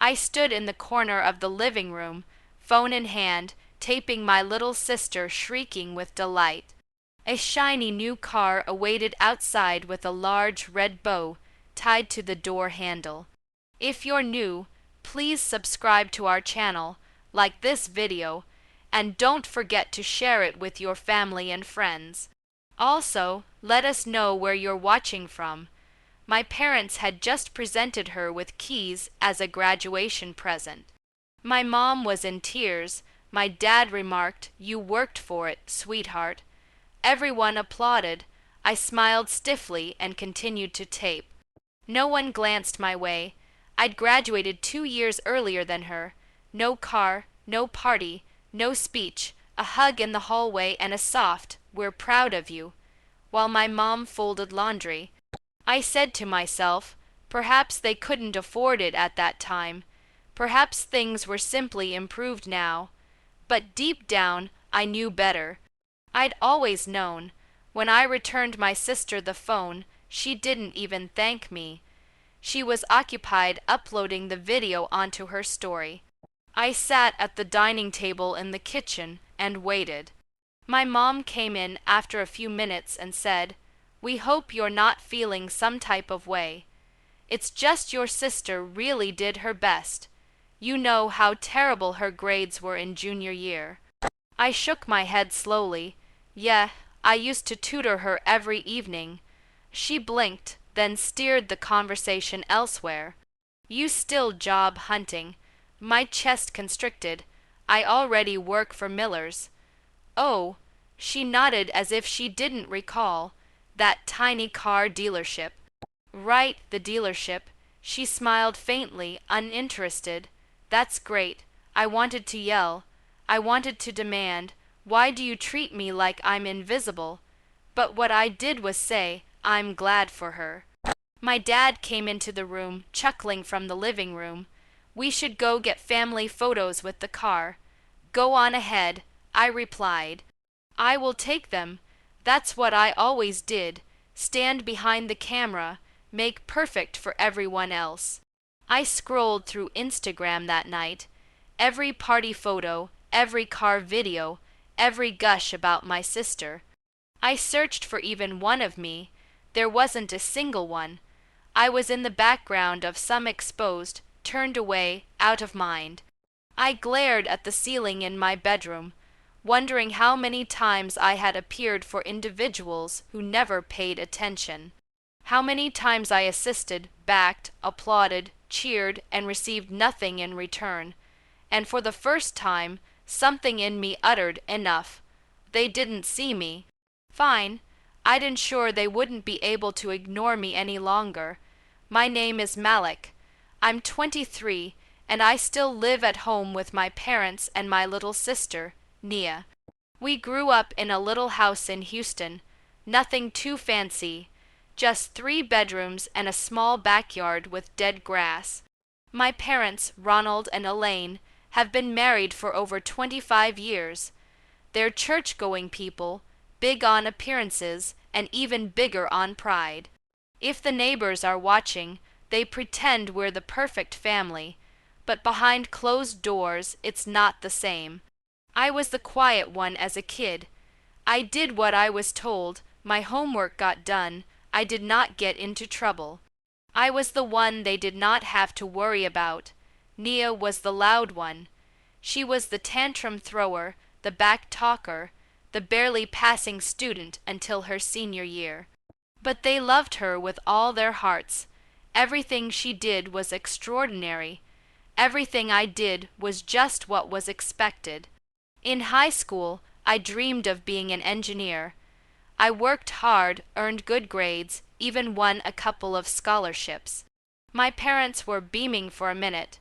I stood in the corner of the living room, phone in hand, taping my little sister shrieking with delight. A shiny new car awaited outside with a large red bow tied to the door handle. If you're new, please subscribe to our channel, like this video, and don't forget to share it with your family and friends. Also, let us know where you're watching from. My parents had just presented her with keys as a graduation present. My mom was in tears. My dad remarked, "You worked for it, sweetheart." Everyone applauded. I smiled stiffly and continued to tape. No one glanced my way. I'd graduated 2 years earlier than her. No car, no party, no speech, a hug in the hallway and a soft, "We're proud of you," while my mom folded laundry. I said to myself, perhaps they couldn't afford it at that time. Perhaps things were simply improved now. But deep down, I knew better. I'd always known. When I returned my sister the phone, she didn't even thank me. She was occupied uploading the video onto her story. I sat at the dining table in the kitchen and waited. My mom came in after a few minutes and said, "We hope you're not feeling some type of way. It's just your sister really did her best. You know how terrible her grades were in junior year." I shook my head slowly. "Yeah, I used to tutor her every evening." She blinked, then steered the conversation elsewhere. "You still job hunting." My chest constricted. "I already work for Miller's." "Oh," she nodded as if she didn't recall. "That tiny car dealership." "Right, the dealership." She smiled faintly, uninterested. "That's great." I wanted to yell. I wanted to demand, "Why do you treat me like I'm invisible?" But what I did was say, "I'm glad for her." My dad came into the room, chuckling from the living room. "We should go get family photos with the car." "Go on ahead," I replied. "I will take them." That's what I always did. Stand behind the camera, make perfect for everyone else. I scrolled through Instagram that night. Every party photo, every car video, every gush about my sister. I searched for even one of me. There wasn't a single one. I was in the background of some exposed, turned away, out of mind. I glared at the ceiling in my bedroom, wondering how many times I had appeared for individuals who never paid attention. How many times I assisted, backed, applauded, cheered, and received nothing in return. And for the first time, something in me uttered, "Enough." They didn't see me. Fine. I'd ensure they wouldn't be able to ignore me any longer. My name is Malik. I'm 23, and I still live at home with my parents and my little sister, Nia. We grew up in a little house in Houston. Nothing too fancy. Just 3 bedrooms and a small backyard with dead grass. My parents, Ronald and Elaine, have been married for over 25 years. They're church-going people, big on appearances, and even bigger on pride. If the neighbors are watching, they pretend we're the perfect family, but behind closed doors, it's not the same. I was the quiet one as a kid. I did what I was told, my homework got done, I did not get into trouble. I was the one they did not have to worry about. Nia was the loud one. She was the tantrum thrower, the back talker, the barely passing student until her senior year. But they loved her with all their hearts. Everything she did was extraordinary. Everything I did was just what was expected. In high school, I dreamed of being an engineer. I worked hard, earned good grades, even won a couple of scholarships. My parents were beaming for a minute.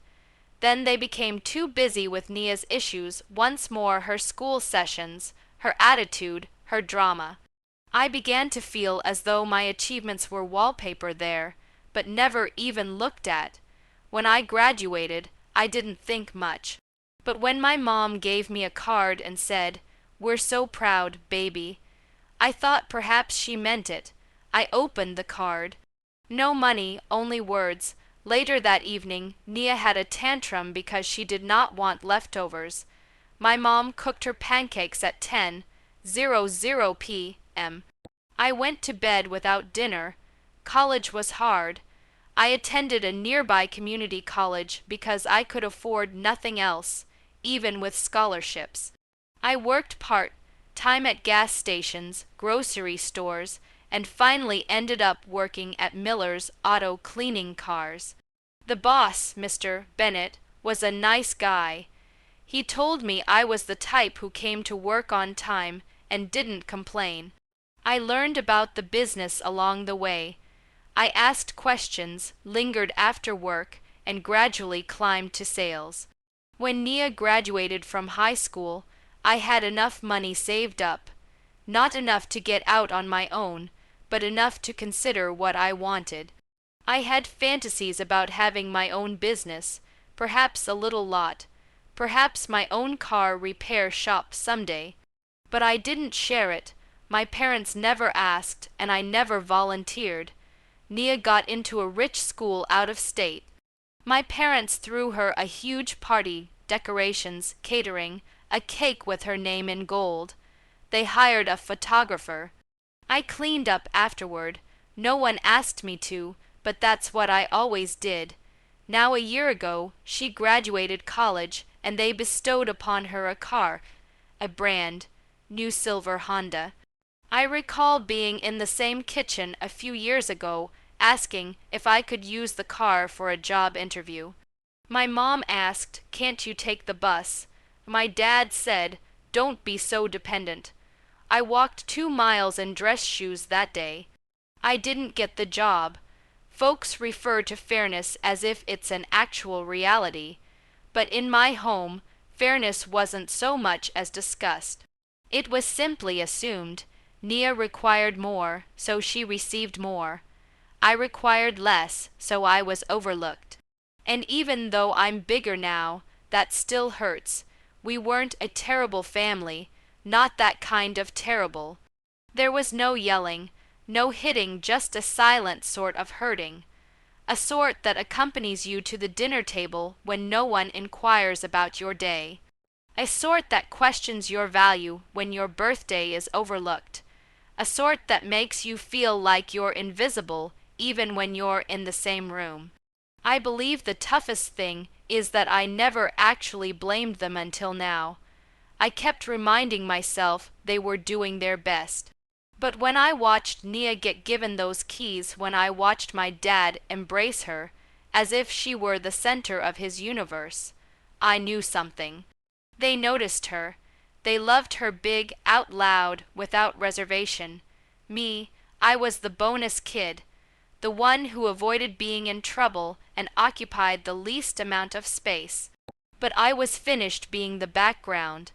Then they became too busy with Nia's issues, once more her school sessions, her attitude, her drama. I began to feel as though my achievements were wallpaper there, but never even looked at. When I graduated, I didn't think much. But when my mom gave me a card and said, "We're so proud, baby," I thought perhaps she meant it. I opened the card. No money, only words. Later that evening, Nia had a tantrum because she did not want leftovers. My mom cooked her pancakes at 10:00 p.m. I went to bed without dinner. College was hard. I attended a nearby community college because I could afford nothing else, even with scholarships. I worked part-time at gas stations, grocery stores, and finally ended up working at Miller's Auto cleaning cars. The boss, Mr. Bennett, was a nice guy. He told me I was the type who came to work on time and didn't complain. I learned about the business along the way. I asked questions, lingered after work, and gradually climbed to sales. When Nia graduated from high school, I had enough money saved up. Not enough to get out on my own, but enough to consider what I wanted. I had fantasies about having my own business, perhaps a little lot, perhaps my own car repair shop someday. But I didn't share it. My parents never asked, and I never volunteered. Nia got into a rich school out of state. My parents threw her a huge party, decorations, catering, a cake with her name in gold. They hired a photographer. I cleaned up afterward. No one asked me to, but that's what I always did. Now a year ago, she graduated college, and they bestowed upon her a car, a brand new silver Honda. I recall being in the same kitchen a few years ago, asking if I could use the car for a job interview. My mom asked, "Can't you take the bus?" My dad said, "Don't be so dependent." I walked 2 miles in dress shoes that day. I didn't get the job. Folks refer to fairness as if it's an actual reality, but in my home, fairness wasn't so much as discussed. It was simply assumed. Nia required more, so she received more. I required less, so I was overlooked. And even though I'm bigger now, that still hurts. We weren't a terrible family, not that kind of terrible. There was no yelling, no hitting, just a silent sort of hurting. A sort that accompanies you to the dinner table when no one inquires about your day. A sort that questions your value when your birthday is overlooked. A sort that makes you feel like you're invisible even when you're in the same room. I believe the toughest thing is that I never actually blamed them until now. I kept reminding myself they were doing their best. But when I watched Nia get given those keys, when I watched my dad embrace her, as if she were the center of his universe, I knew something. They noticed her. They loved her big, out loud, without reservation. Me, I was the bonus kid, the one who avoided being in trouble and occupied the least amount of space. But I was finished being the background.